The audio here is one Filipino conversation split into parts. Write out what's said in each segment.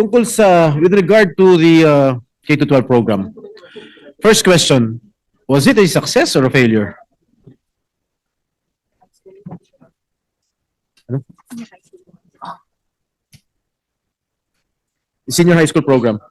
tungkol sa, with regard to the K-12 program. First question, was it a success or a failure? Ano? Senior high school program.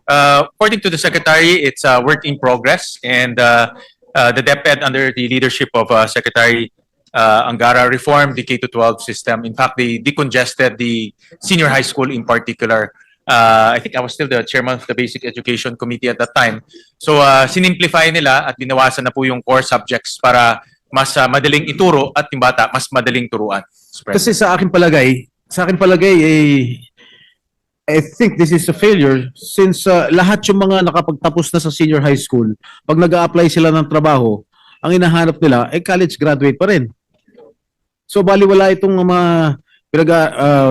According to the Secretary, it's a work in progress, and the DepEd, under the leadership of Secretary Angara, reformed the K-12 system. In fact, they decongested the senior high school in particular. I think I was still the chairman of the Basic Education Committee at that time. So, sinimplify nila at binawasan na po yung core subjects para mas madaling ituro at yung bata mas madaling turuan. Kasi sa akin palagay, I think this is a failure since lahat yung mga nakapagtapos na sa senior high school, pag nag-a-apply sila ng trabaho, ang hinahanap nila ay college graduate pa rin. So baliwala itong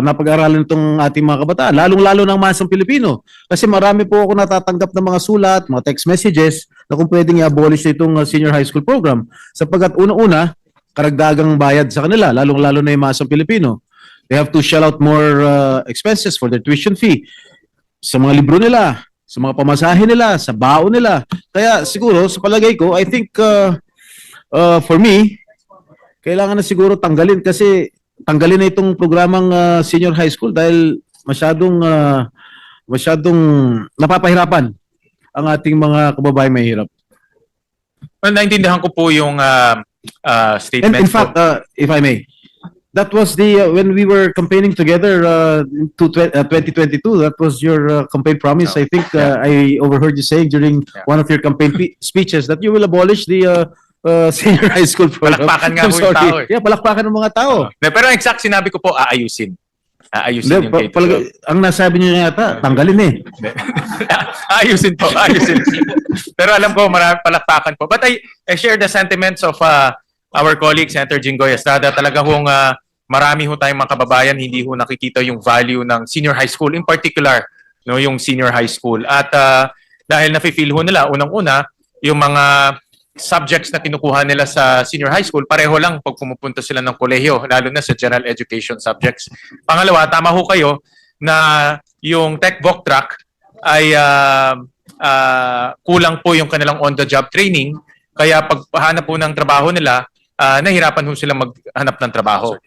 napag-aralan itong ating mga kabataan, lalong-lalo ng masang Pilipino. Kasi marami po ako natatanggap ng mga sulat, mga text messages na kung pwedeng i-abolish itong senior high school program. Sapagkat una-una, karagdagang bayad sa kanila, lalong-lalo na yung masang Pilipino. They have to shell out more expenses for their tuition fee. Sa mga libro nila, sa mga pamasahe nila, sa baon nila. Kaya siguro, sa palagay ko, I think for me, kailangan na siguro tanggalin na itong programang senior high school dahil masyadong napapahirapan ang ating mga kababaeng mahihirap. Well, naintindihan ko po yung statement. And in fact, if I may, that was when we were campaigning together to 2022. That was your campaign promise. I think I overheard you saying during one of your campaign speeches that you will abolish the senior high school program. Palakpakan nga po yung tao. Yeah, palakpakan ng mga tao. Pero ang exact sinabi ko po, aayusin. Aayusin yung K-12. Ang nasabi niyo yata, tanggalin eh. Ayusin po, ayusin. Pero alam ko, marami palakpakan po. But I share the sentiments of our colleague, Senator Jinggoy Estrada. Talaga hong marami ho tayong mga kababayan, hindi ho nakikita yung value ng senior high school, in particular, no, yung senior high school. At dahil nafe-feel ho nila, unang-una, yung mga subjects na kinukuha nila sa senior high school, pareho lang pag pumupunta sila ng kolehiyo, lalo na sa general education subjects. Pangalawa, tama ho kayo na yung tech-voc track ay kulang po yung kanilang on-the-job training, kaya pagpahanap po ng trabaho nila, nahirapan ho silang maghanap ng trabaho.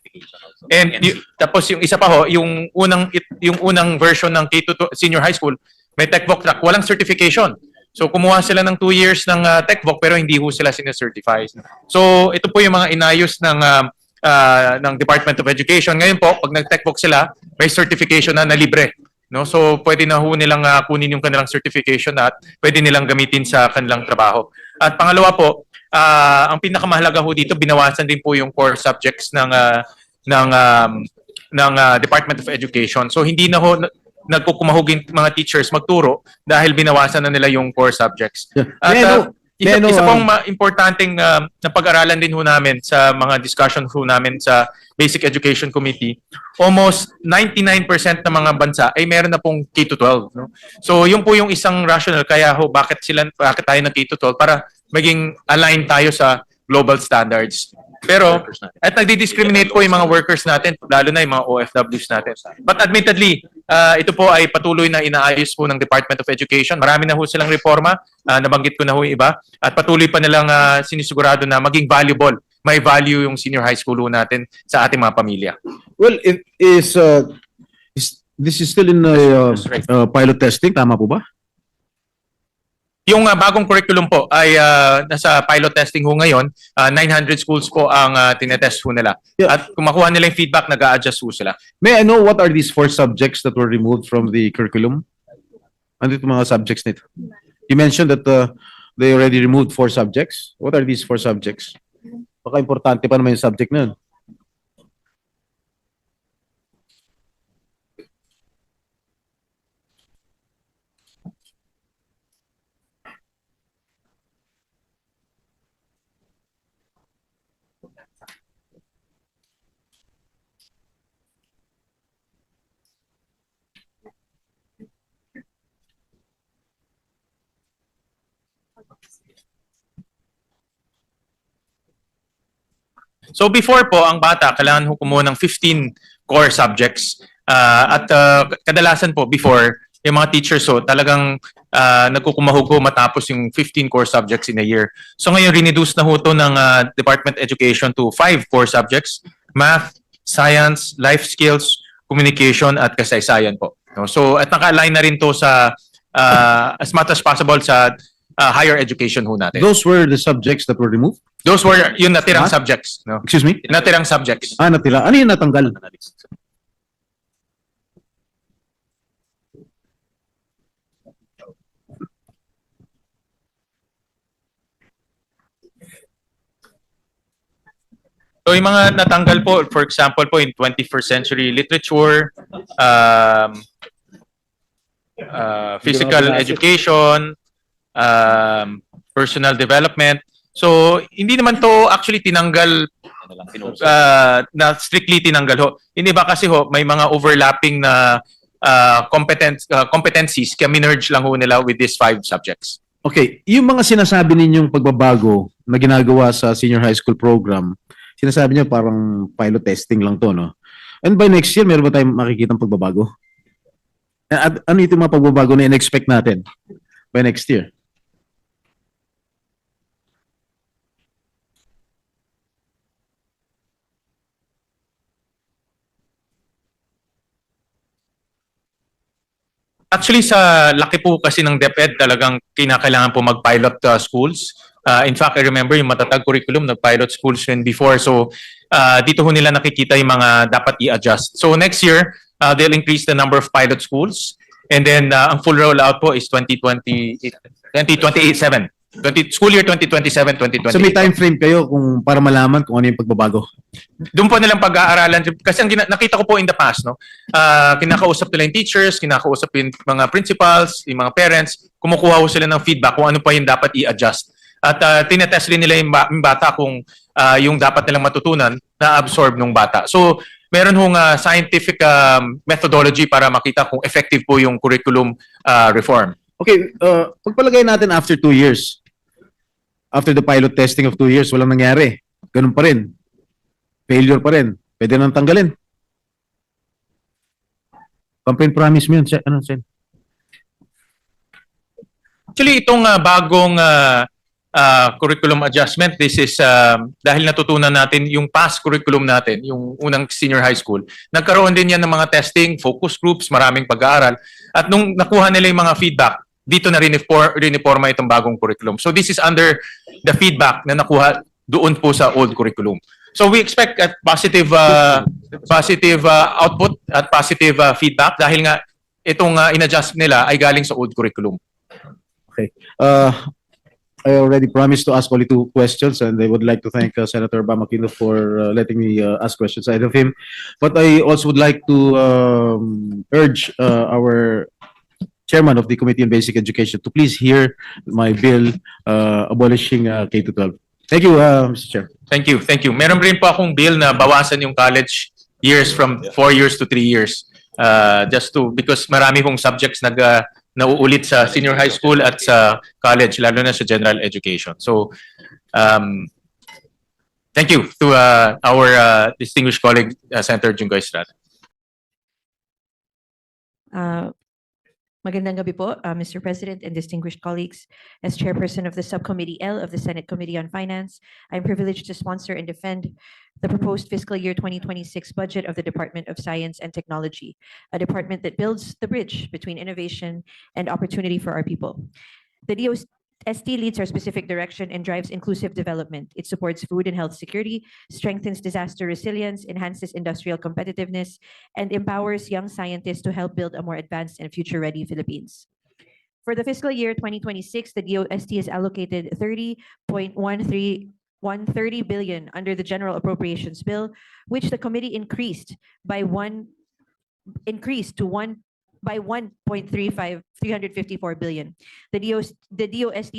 And tapos yung isa pa ho, yung unang version ng K-12 senior high school, may tech-voc track, walang certification. So kumuha sila ng 2 years ng tech-voc pero hindi ho sila sinacertify. So ito po yung mga inayos ng Department of Education. Ngayon po, pag nag-tech-voc sila, may certification na libre. No? So pwede na ho nilang kunin yung kanilang certification at pwede nilang gamitin sa kanilang trabaho. At pangalawa po, ang pinakamahalaga ho dito, binawasan din po yung core subjects ng Department of Education. So hindi na ho nagkukumahugin mga teachers magturo dahil binawasan na nila yung core subjects. At isa pong importanteng napag-aralan din ho namin sa mga discussion ho namin sa Basic Education Committee, almost 99% ng mga bansa ay meron na pong K-12. No? So yun po yung isang rationale kaya ho bakit tayo ng K-12 para maging align tayo sa global standards. Pero, at nagdi-discriminate po yung mga workers natin, lalo na yung mga OFWs natin. But admittedly, ito po ay patuloy na inaayos po ng Department of Education. Marami na ho silang reforma, nabanggit ko na ho yung iba, at patuloy pa nilang sinisigurado na maging valuable, may value yung senior high school ho natin sa ating mga pamilya. Well, this is still in pilot testing, tama po ba? Yung bagong curriculum po ay nasa pilot testing ho ngayon. 900 schools po ang tinetest ho nila. Yeah. At kung makuha nila yung feedback, nag-a-adjust ho sila. May I know what are these 4 subjects that were removed from the curriculum? Ano itong mga subjects nito? You mentioned that they already removed 4 subjects. What are these 4 subjects? Baka importante pa naman yung subject na yun. So before po, ang bata, kailangan ho kumuha ng 15 core subjects. Kadalasan po, before, yung mga teachers ho, talagang nagkukumahog ho matapos yung 15 core subjects in a year. So ngayon, reduce na ho to ng Department of Education to 5 core subjects: math, science, life skills, communication, at kasaysayan po. No? So at naka-align na rin to sa as much as possible sa higher education ho natin. Those were the subjects that were removed? Those were yung natirang What? subjects. No? Excuse me? Natirang subjects. Natira. Ano yung natanggal? So yung mga natanggal po, for example po, in 21st century literature, physical education, personal development. So hindi naman to actually tinanggal na strictly tinanggal ho. Hindi ba kasi ho may mga overlapping na competencies kaya minerge lang ho nila with these 5 subjects. Okay, yung mga sinasabi ninyong pagbabago na ginagawa sa senior high school program, sinasabi niyo parang pilot testing lang to, no? And by next year, meron ba tayong makikitang pagbabago? At ano yung mga pagbabago na in-expect natin by next year? Actually, sa laki po kasi ng DepEd, talagang kinakailangan po mag-pilot schools. In fact, I remember yung matatag curriculum, nag-pilot schools rin before. So, dito ho nila nakikita yung mga dapat i-adjust. So, next year, they'll increase the number of pilot schools. And then, ang full rollout po is 2027. School year 2027-2028. So may time frame kayo kung para malaman kung ano yung pagbabago? Doon po nilang pag-aaralan. Kasi ang nakita ko po in the past, no, kinakausap nila yung teachers, kinakausap yung mga principals, yung mga parents, kumukuha ko sila ng feedback kung ano pa yung dapat i-adjust. At tinetest rin nila yung bata kung yung dapat nilang matutunan na-absorb ng bata. So, meron hong scientific methodology para makita kung effective po yung curriculum reform. Okay, pagpalagay natin after 2 years, after the pilot testing of 2 years, walang nangyari. Ganun pa rin. Failure pa rin. Pwede nang tanggalin. Campaign promise mo yun. Ano, Sen? Actually, itong bagong curriculum adjustment, this is dahil natutunan natin yung past curriculum natin, yung unang senior high school. Nagkaroon din yan ng mga testing, focus groups, maraming pag-aaral. At nung nakuha nila yung mga feedback, dito na riniforma itong bagong curriculum. So this is under the feedback na nakuha doon po sa old curriculum. So we expect a positive output at positive feedback dahil nga itong in-adjust nila ay galing sa old curriculum. Okay. I already promised to ask only 2 questions, and I would like to thank Senator Bam Aquino for letting me ask questions ahead of him. But I also would like to urge our Chairman of the Committee on Basic Education to please hear my bill abolishing K-12. Thank you, Mr. Chair. Thank you, thank you. Meron rin po akong bill na bawasan yung college years from 4 years to 3 years. Because marami hong subjects nauulit sa senior high school at sa college, lalo na sa general education. So, thank you to our distinguished colleague, Senator Junggoy Estrada. Magandang gabi po, Mr. President and distinguished colleagues. As Chairperson of the Subcommittee L of the Senate Committee on Finance, I'm privileged to sponsor and defend the proposed fiscal year 2026 budget of the Department of Science and Technology, a department that builds the bridge between innovation and opportunity for our people. The DOST leads our specific direction and drives inclusive development. It supports food and health security, strengthens disaster resilience, enhances industrial competitiveness, and empowers young scientists to help build a more advanced and future-ready Philippines. For the fiscal year 2026, the DOST has allocated 30.130 billion under the General Appropriations Bill, which the committee increased by 354 billion. The DOST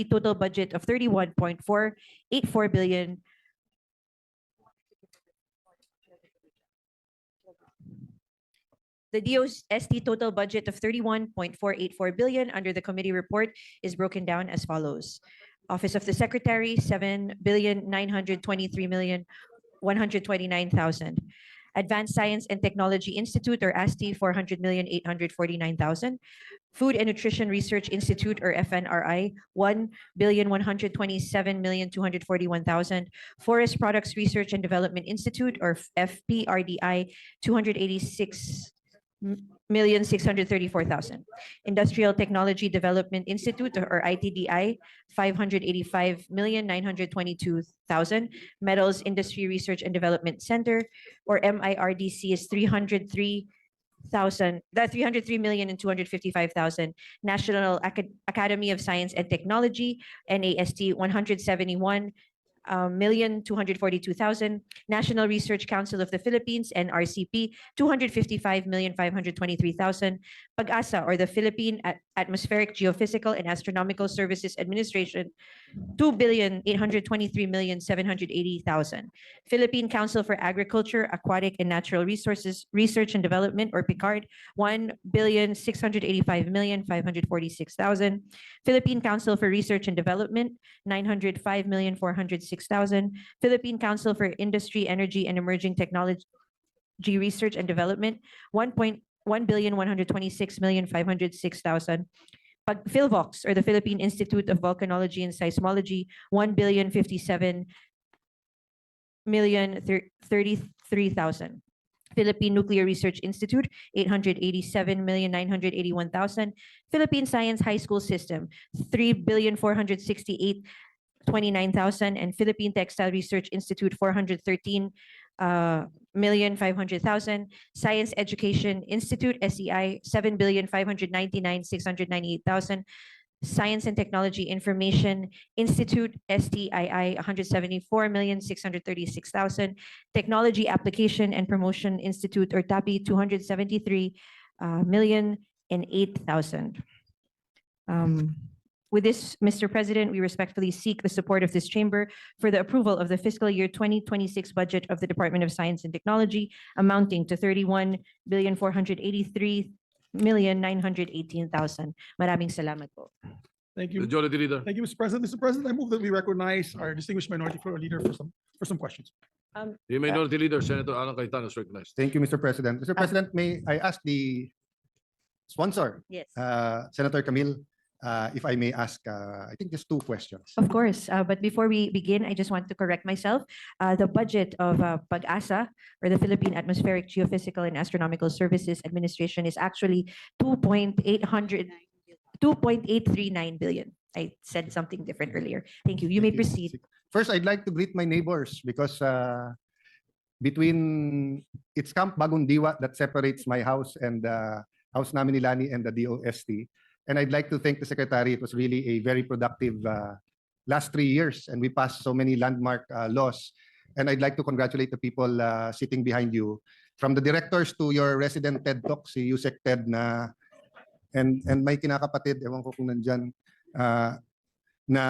total budget of 31.484 billion The DOST total budget of 31.484 billion under the committee report is broken down as follows. Office of the Secretary, 7,923,000,000. 129,000. Advanced Science and Technology Institute, or ASTI, 400,849,000. Food and Nutrition Research Institute, or FNRI, 1,127,241,000. Forest Products Research and Development Institute, or FPRDI, 286,634,000. Industrial Technology Development Institute, or ITDI, 585,922,000. Metals Industry Research and Development Center, or MIRDC, is 303,255,000. National Academy of Science and Technology, NAST, 171,242,000. National Research Council of the Philippines, NRCP, 255,523,000. PAG-ASA, or the Philippine Atmospheric, Geophysical and Astronomical Services Administration, 2,823,780,000. Philippine Council for Agriculture, Aquatic and Natural Resources Research and Development, or PICARD, 1,685,546,000. Philippine Council for Research and Development, 905,406,000. Philippine Council for Industry, Energy and Emerging Technology Research and Development, 1,126,506,000. PhilVox, or the Philippine Institute of Volcanology and Seismology, 1,057,033,000. Philippine Nuclear Research Institute, 887,981,000. Philippine Science High School System, 3,468,29,000. And Philippine Textile Research Institute, 413,500,000. Science Education Institute, SEI, 7,599,698,000. Science and Technology Information Institute, STII, 174,636,000. Technology Application and Promotion Institute, or TAPI, 273,008,000. With this, Mr. President, we respectfully seek the support of this chamber for the approval of the fiscal year 2026 budget of the Department of Science and Technology, amounting to 31,483,918,000. Maraming salamat po. Thank you. Majority Leader. Thank you, Mr. President. Mr. President, I move that we recognize our distinguished minority floor leader for some questions. The Minority Leader, Senator Alan Cayetano, is recognized. Thank you, Mr. President. Mr. President, may I ask the sponsor, Yes. Senator Camille, if I may ask, I think just two questions. Of course, but before we begin, I just want to correct myself. The budget of PAG-ASA, or the Philippine Atmospheric, Geophysical and Astronomical Services Administration, is actually 2.839 billion. I said something different earlier. Thank you. You may proceed. First, I'd like to greet my neighbors because between it's Camp Bagong Diwa that separates my house and house namin ni Lani and the DOST. And I'd like to thank the Secretary. It was really a very productive last 3 years, and we passed so many landmark laws. And I'd like to congratulate the people sitting behind you, from the directors to your resident TED Talk, si Yusek Ted na, and may kinakapatid, ewan ko kung nandyan, na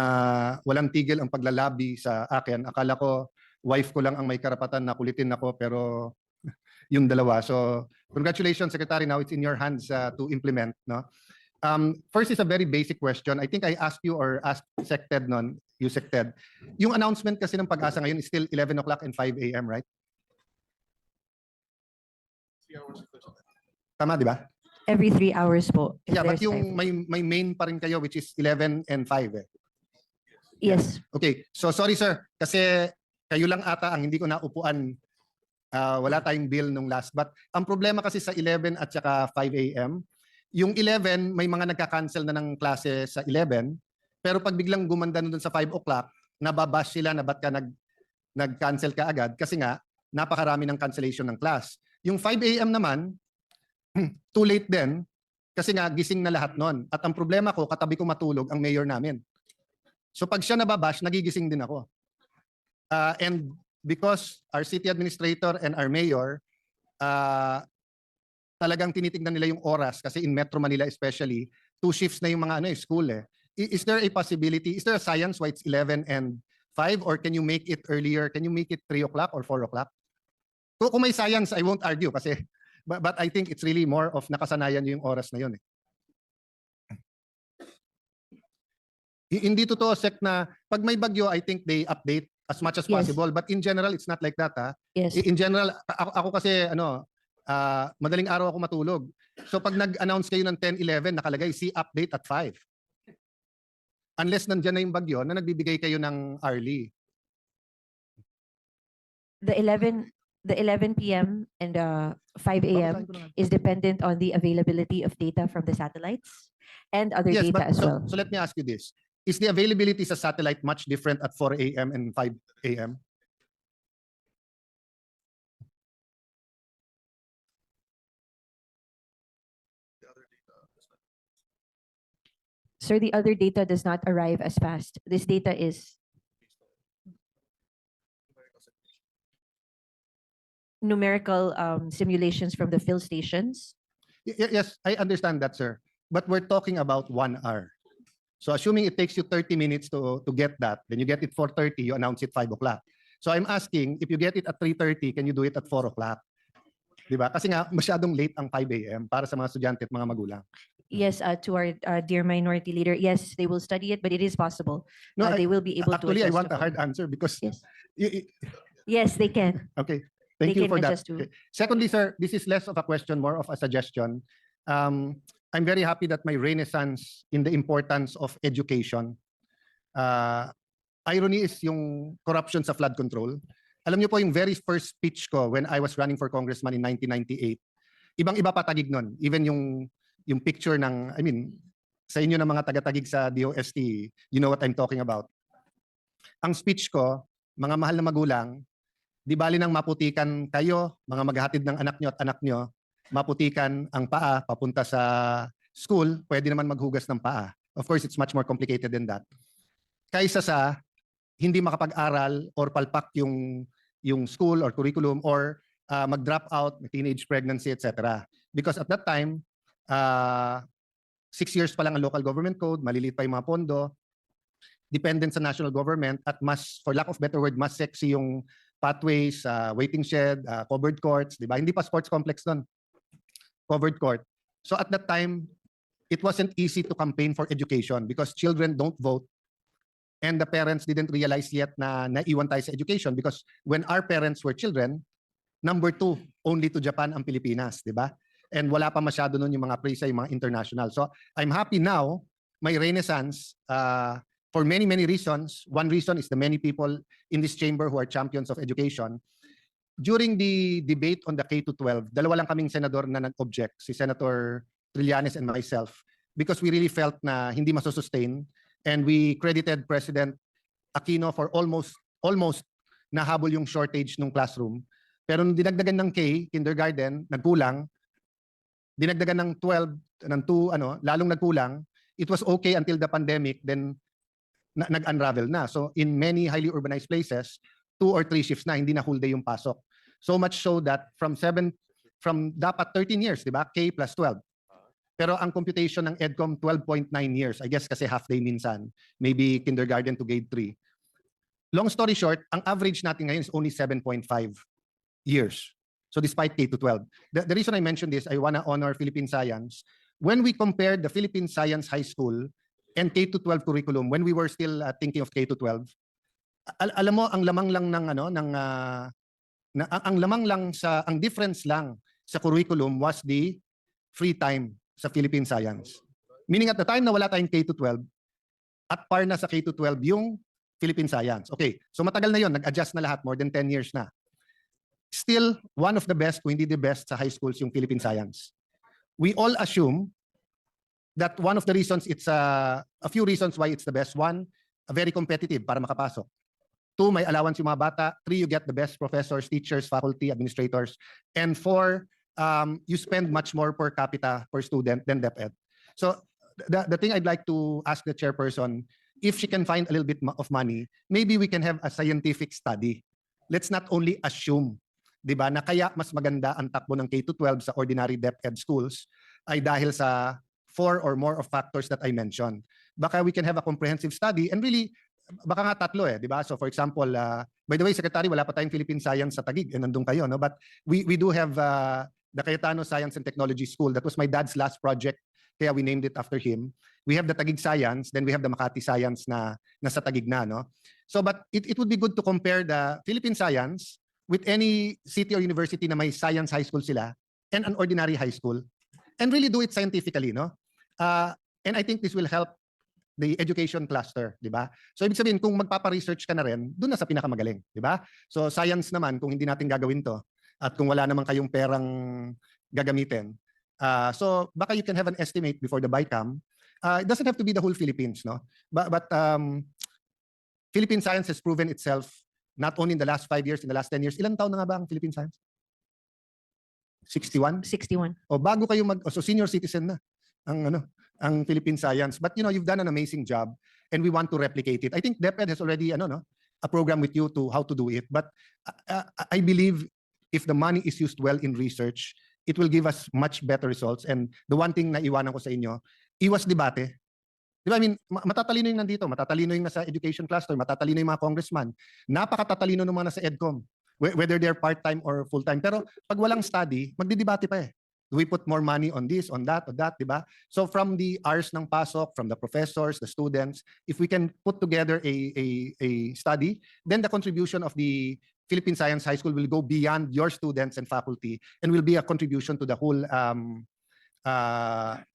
walang tigil ang paglalabi sa akin. Akala ko, wife ko lang ang may karapatan na kulitin ako, pero yung dalawa. So, congratulations, Secretary. Now it's in your hands to implement, no? First is a very basic question. I think I asked you or asked Sec Ted nun, you Sec Ted. Yung announcement kasi ng PAG-ASA ngayon is still 11 o'clock and 5 a.m., right? Tama, di ba? Every 3 hours po. if Yeah, but there's yung time. may main pa rin kayo which is 11 and 5 eh. Yes. Okay, so sorry sir, kasi kayo lang ata ang hindi ko naupuan. Wala tayong bill nung last. But ang problema kasi sa 11 at saka 5 a.m., yung 11, may mga nagka-cancel na ng klase sa 11, pero pag biglang gumanda na dun sa 5 o'clock, nababash sila na ba't ka nag-cancel ka agad kasi nga, napakarami ng cancellation ng class. Yung 5 a.m. naman, too late din, kasi nga gising na lahat nun. At ang problema ko, katabi ko matulog ang mayor namin. So pag siya nababash, nagigising din ako. And because our city administrator and our mayor, talagang tinitingnan nila yung oras kasi in Metro Manila especially, 2 shifts na yung mga school eh. Is there a possibility, is there a science why it's 11 and 5 or can you make it earlier? Can you make it 3 o'clock or 4 o'clock? Kung may science, I won't argue kasi but I think it's really more of nakasanayan yung oras na yun eh. Hindi totoo, Sec, na pag may bagyo, I think they update as much as Yes. possible. But in general, it's not like that. Yes. In general, ako kasi madaling araw ako matulog. So pag nag-announce kayo ng 10:11, nakalagay see update at 5. Unless nandiyan na yung bagyo na nagbibigay kayo ng early. The 11 p.m. and 5 a.m. is dependent on the availability of data from the satellites and other Yes, data but as well. so let me ask you this. Is the availability sa satellite much different at 4 a.m. and 5 a.m.? Sir, the other data does not arrive as fast. This data is numerical simulations from the fill stations. Yes, I understand that, sir. But we're talking about 1 hour. So assuming it takes you 30 minutes to get that, then you get it 4:30, you announce it 5 o'clock. So I'm asking, if you get it at 3:30, can you do it at 4 o'clock? Diba? Kasi nga, masyadong late ang 5 a.m. para sa mga estudyante at mga magulang. Yes, to our dear minority leader, yes, they will study it, but it is possible. No, They will be able actually, to I adjust want to a hard phone. answer because... Yes. y- y- Yes, they can. Okay, They thank you can for that. adjust to- Okay. Secondly, sir, this is less of a question, more of a suggestion. I'm very happy that my renaissance in the importance of education. Irony is yung corruption sa flood control. Alam niyo po yung very first speech ko when I was running for congressman in 1998, ibang-iba pa tagig nun. Even yung picture ng, I mean, sa inyo na mga taga-tagig sa DOST, you know what I'm talking about. Ang speech ko, mga mahal na magulang, di bali nang maputikan kayo, mga maghahatid ng anak nyo at anak nyo, maputikan ang paa papunta sa school, pwede naman maghugas ng paa. Of course, it's much more complicated than that. Kaysa sa hindi makapag-aral or palpak yung school or curriculum or mag-drop out, teenage pregnancy, etc. Because at that time, 6 years pa lang ang local government code, maliliit pa yung mga pondo, dependent sa national government at mas, for lack of better word, mas sexy yung pathways, waiting shed, covered courts, di ba? Hindi pa sports complex doon. Covered court. So at that time, it wasn't easy to campaign for education because children don't vote and the parents didn't realize yet na naiwan tayo sa education because when our parents were children, number 2 only to Japan ang Pilipinas, di ba? And wala pa masyado nun yung mga presa, yung mga international. So I'm happy now, may renaissance for many, many reasons. One reason is the many people in this chamber who are champions of education. During the debate on the K-12, dalawa lang kaming senador na nag-object, si Senator Trillanes and myself, because we really felt na hindi masusustain and we credited President Aquino for almost nahabol yung shortage ng classroom. Pero nung dinagdagan ng K, kindergarten, nagkulang, dinagdagan ng 12, ng 2, lalong nagkulang, it was okay until the pandemic, then nag-unravel na. So in many highly urbanized places, 2 or 3 shifts na, hindi na whole day yung pasok. So much so that from dapat 13 years, di ba? K plus 12. Pero ang computation ng EDCOM, 12.9 years. I guess kasi half day minsan. Maybe kindergarten to grade 3. Long story short, ang average natin ngayon is only 7.5 years. So despite K-12. The reason I mentioned this, I want to honor Philippine Science. When we compared the Philippine Science High School and K-12 curriculum, when we were still thinking of K-12, alam mo, ang lamang lang ng ang difference lang sa curriculum was the free time sa Philippine Science. Meaning at the time na wala tayong K-12, at par na sa K-12 yung Philippine Science. Okay, so matagal na yon, nag-adjust na lahat, more than 10 years na. Still, one of the best, kung hindi the best sa high schools yung Philippine Science. We all assume that one of the reasons, it's a few reasons why it's the best. One, very competitive para makapasok. 2, may allowance yung mga bata. 3, you get the best professors, teachers, faculty, administrators. And 4, you spend much more per capita per student than DepEd. So the thing I'd like to ask the chairperson, if she can find a little bit of money, maybe we can have a scientific study. Let's not only assume, di ba, na kaya mas maganda ang takbo ng K-12 sa ordinary DepEd schools ay dahil sa 4 or more of factors that I mentioned. Baka we can have a comprehensive study and really, baka nga 3 di ba? So for example, by the way, Secretary, wala pa tayong Philippine Science sa Taguig, nandun kayo, no? But we do have the Cayetano Science and Technology School. That was my dad's last project kaya we named it after him. We have the Taguig Science, then we have the Makati Science na nasa Taguig na, no? So but it would be good to compare the Philippine Science with any city or university na may science high school sila and an ordinary high school, and really do it scientifically, no? And I think this will help the education cluster, di ba? So ibig sabihin, kung magpapa-research ka na rin, doon na sa pinakamagaling, di ba? So science naman, kung hindi natin gagawin to, at kung wala naman kayong perang gagamitin, so baka you can have an estimate before the BICAM. It doesn't have to be the whole Philippines, no? But Philippine science has proven itself not only in the last 5 years, in the last 10 years. Ilang taon na nga ba ang Philippine science? 61? 61. O bago kayo so senior citizen na ang Philippine science. But you've done an amazing job and we want to replicate it. I think DepEd has already a program with you to how to do it. But I believe if the money is used well in research, it will give us much better results. And the one thing na iwanan ko sa inyo, iwas debate. Di ba? I mean, matatalino yung nandito, matatalino yung nasa education cluster, matatalino yung mga congressman, napakatatalino ng mga nasa EDCOM, whether they're part-time or full-time. Pero pag walang study, magdidebate pa eh. Do we put more money on this, on that, di ba? So from the hours ng pasok, from the professors, the students, if we can put together a study, then the contribution of the Philippine Science High School will go beyond your students and faculty and will be a contribution to the whole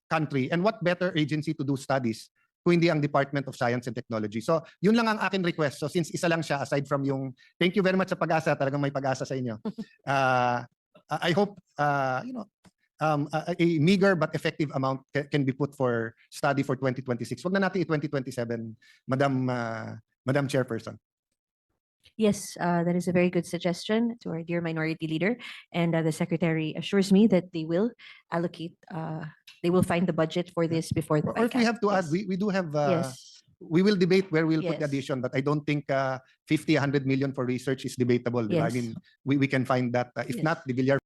country. And what better agency to do studies kung hindi ang Department of Science and Technology. So yun lang ang akin request. So since isa lang siya, aside from yung thank you very much sa Pag-asa, talagang may pag-asa sa inyo. I hope a meager but effective amount can be put for study for 2026. Wag na natin i-2027, Madam Chairperson. Yes, that is a very good suggestion to our dear Minority Leader. And the Secretary assures me that they will allocate, they will find the budget for this before the Or if we BICAM. have to add, Yes. we do have, Yes. we will debate where we'll put the Yes. addition, but I don't think 50, 100 million for research is debatable. Di ba? I Yes. mean, we can find that. If Yes. not, the Villar